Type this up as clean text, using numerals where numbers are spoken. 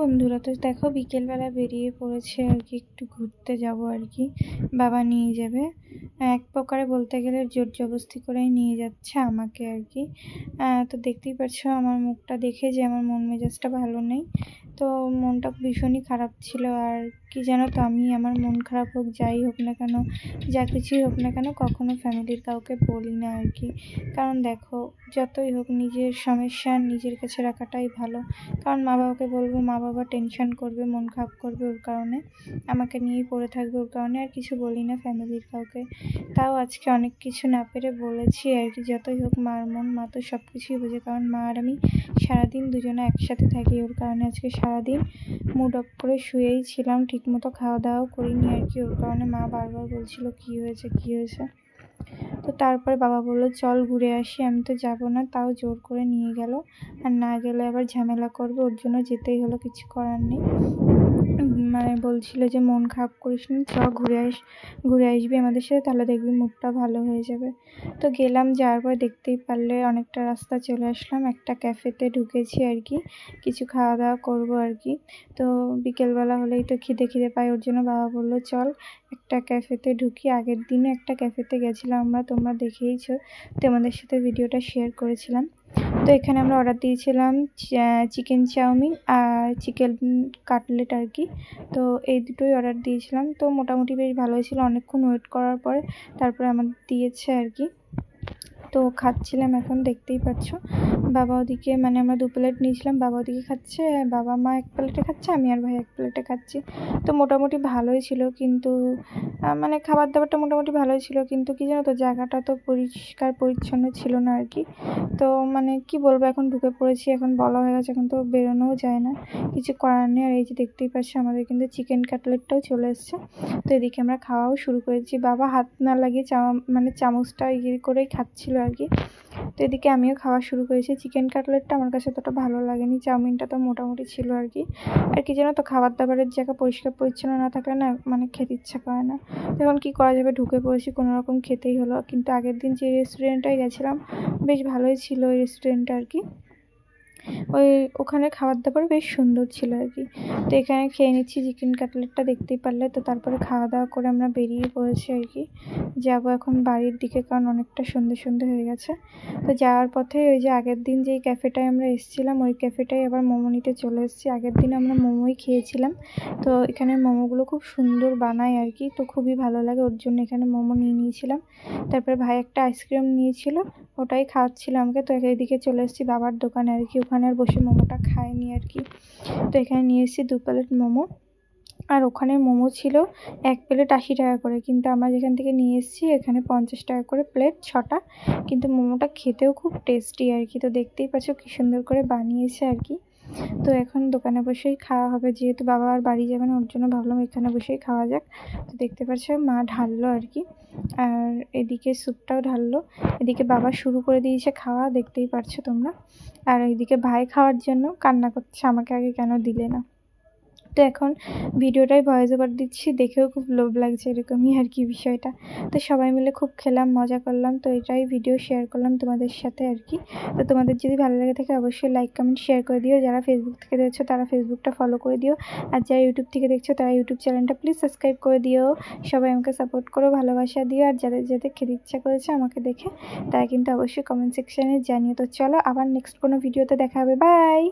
বন্ধুরা, তো দেখো বিকেলবেলা বেরিয়ে পড়েছে আর কি, একটু ঘুরতে যাব আর কি। বাবা নিয়ে যাবে, এক প্রকারে বলতে গেলে জোর জবরদস্তি করেই নিয়ে যাচ্ছে আমাকে আর কি। তো দেখতেই পাচ্ছ আমার মুখটা দেখে যে আমার মন মেজাজটা ভালো নেই, তো মনটা ভীষণই খারাপ ছিল। আর কি জানো তো, আমি আমার মন খারাপ হোক, যাই হোক না কেন, যা কিছুই হোক না কেন, কখনো ফ্যামিলির কাউকে বলি না আর কি। কারণ দেখো, যতই হোক নিজের সমস্যা নিজের কাছে রাখাটাই ভালো। কারণ মা বাবাকে বলবো, মা বাবা টেনশন করবে, মন খারাপ করবে, ওর কারণে আমাকে নিয়েই পড়ে থাকবে, ওর কারণে আর কিছু বলি না ফ্যামিলির কাউকে। তাও আজকে অনেক কিছু না পেরে বলেছি আর কি। যতই হোক মার মন, মা তো সব কিছুই বোঝে। কারণ মা আর আমি সারাদিন দুজনে একসাথে থাকি, ওর কারণে আজকে সারাদিন মুড অফ করে শুয়েই ছিলাম, ঠিকমতো খাওয়া দাওয়াও করিনি আর কি। ওর কারণে মা বারবার বলছিল কী হয়েছে কী হয়েছে। তো তারপরে বাবা বললো চল ঘুরে আসি। আমি তো যাবো না, তাও জোর করে নিয়ে গেল। আর না গেলে আবার ঝামেলা করবে, ওর জন্য যেতেই হলো, কিছু করার নেই। মানে বলছিল যে মন খারাপ করিস নি, চ ঘুরে আসবি আমাদের সাথে, তাহলে দেখবি মুডটা ভালো হয়ে যাবে। তো গেলাম, যাওয়ার পর দেখতেই পারলে অনেকটা রাস্তা চলে আসলাম, একটা ক্যাফেতে ঢুকেছি আর কি, কিছু খাওয়া দাওয়া করবো আর কি। তো বিকেলবেলা হলেই তো খিদে পাই, ওর জন্য বাবা বললো চল একটা ক্যাফেতে ঢুকি। আগের দিনে একটা ক্যাফেতে গেছিলাম আমরা, তোমরা দেখেইছো, তোমাদের সাথে ভিডিওটা শেয়ার করেছিলাম। তো এখানে আমরা অর্ডার দিয়েছিলাম চিকেন চাউমিন আর চিকেন কাটলেট আর কি। তো এই দুটোই অর্ডার দিয়েছিলাম। তো মোটামুটি বেশ ভালোই ছিল, অনেকক্ষণ ওয়েট করার পরে তারপরে আমাদের দিয়েছে আর কি। তো খাচ্ছিলাম, এখন দেখতেই পাচ্ছ বাবা ওদিকে, মানে আমরা 2 প্লেট নিয়েছিলাম, বাবা ওদিকে খাচ্ছে, বাবা মা 1 প্লেটে খাচ্ছে, আমি আর ভাই 1 প্লেটে খাচ্ছি। তো মোটামুটি ভালোই ছিল, কিন্তু মানে খাবার দাবারটা মোটামুটি ভালোই ছিল, কিন্তু কি জানো তো, জায়গাটা তো পরিষ্কার পরিচ্ছন্ন ছিল না আর কি। তো মানে কি বলবো, এখন ঢুকে পড়েছি, এখন বলা হয়ে গেছে, এখন তো বেরোনোও যায় না, কিছু করার নেই। আর এই যে দেখতেই পাচ্ছি আমাদের কিন্তু চিকেন কাটলেটটাও চলে এসছে। তো এদিকে আমরা খাওয়াও শুরু করেছি, বাবা হাত না লাগিয়ে মানে চামচটা ইয়ে করেই খাচ্ছিল আর কি। তো এদিকে আমিও খাওয়া শুরু করেছি। চিকেন কাটলেটটা আমার কাছে অতটা ভালো লাগেনি, চাউমিনটা তো মোটামুটি ছিল আর কি। আর কি জানো তো, খাবার দাবারের জায়গা পরিষ্কার পরিচ্ছন্ন না থাকলে না মানে খেতে ইচ্ছা করে না। এখন কি করা যাবে, ঢুকে পড়েছি, কোনো রকম খেতেই হলো। কিন্তু আগের দিন যে রেস্টুরেন্টটায় গেছিলাম, বেশ ভালোই ছিল ওই রেস্টুরেন্টটা আর কি। ওখানে খাবার দাবার বেশ সুন্দর ছিল আর কি। তো এখানে খেয়ে নিচ্ছি চিকেন কাটলেটটা, দেখতেই পারলে। তো তারপরে খাওয়া দাওয়া করে আমরা বেরিয়ে পড়েছি আর কি, যাবো এখন বাড়ির দিকে, কারণ অনেকটা সন্ধে হয়ে গেছে। তো যাওয়ার পথে ওই যে আগের দিন যেই ক্যাফেটায় আমরা এসেছিলাম, ওই ক্যাফেটায় আবার মোমো নিতে চলে এসেছি। আগের দিন আমরা মোমোই খেয়েছিলাম, তো এখানে মোমোগুলো খুব সুন্দর বানায় আর কি, তো খুবই ভালো লাগে, ওর জন্য এখানে মোমো নিয়েছিলাম। তারপরে ভাই একটা আইসক্রিম নিয়েছিল, ওটাই খাওয়াচ্ছিল আমাকে। তো এদিকে চলে এসেছি বাবার দোকানে আর কি, ওখানে আর বসে মোমোটা খাইনি আর কি। তো এখানে নিয়ে এসেছি 2 প্লেট মোমো। আর ওখানে মোমো ছিল 1 প্লেট 80 টাকা করে, কিন্তু আমরা যেখান থেকে নিয়ে এসেছি এখানে 50 টাকা করে প্লেট 6টা। কিন্তু মোমোটা খেতেও খুব টেস্টি আর কি। তো দেখতেই পাচ্ছ কি সুন্দর করে বানিয়েছে আর কি। তো এখন দোকানে বসেই খাওয়া হবে, যেহেতু বাবা আর বাড়ি যাবে না, ওর জন্য ভাবলাম এখানে বসেই খাওয়া যাক। তো দেখতে পাচ্ছ মা ঢাললো আর কি, আর এদিকে স্যুপটাও ঢাললো। এদিকে বাবা শুরু করে দিয়েছে খাওয়া, দেখতেই পারছো তোমরা। আর এইদিকে ভাই খাওয়ার জন্য কান্না করছে, আমাকে আগে কেন দিলে না। তো এখন ভিডিওটাই ভয়েস ওভার দিচ্ছি, দেখেও খুব লোভ লাগছে, এরকমই আর কি বিষয়টা। তো সবাই মিলে খুব খেলাম, মজা করলাম, তো এটাই ভিডিও শেয়ার করলাম তোমাদের সাথে আর কি। তো তোমাদের যদি ভালো লাগে থাকে অবশ্যই লাইক কমেন্ট শেয়ার করে দিও। যারা ফেসবুক থেকে দেখছো তারা ফেসবুকটা ফলো করে দিও, আর যারা ইউটিউব থেকে দেখছো তারা ইউটিউব চ্যানেলটা প্লিজ সাবস্ক্রাইব করে দিও। সবাই আমাকে সাপোর্ট করো, ভালোবাসা দিও। আর যাদের খেতে ইচ্ছা করেছে আমাকে দেখে, তারা কিন্তু অবশ্যই কমেন্ট সেকশানে জানিও। তো চলো আবার নেক্সট কোনো ভিডিওতে দেখা হবে, বাই।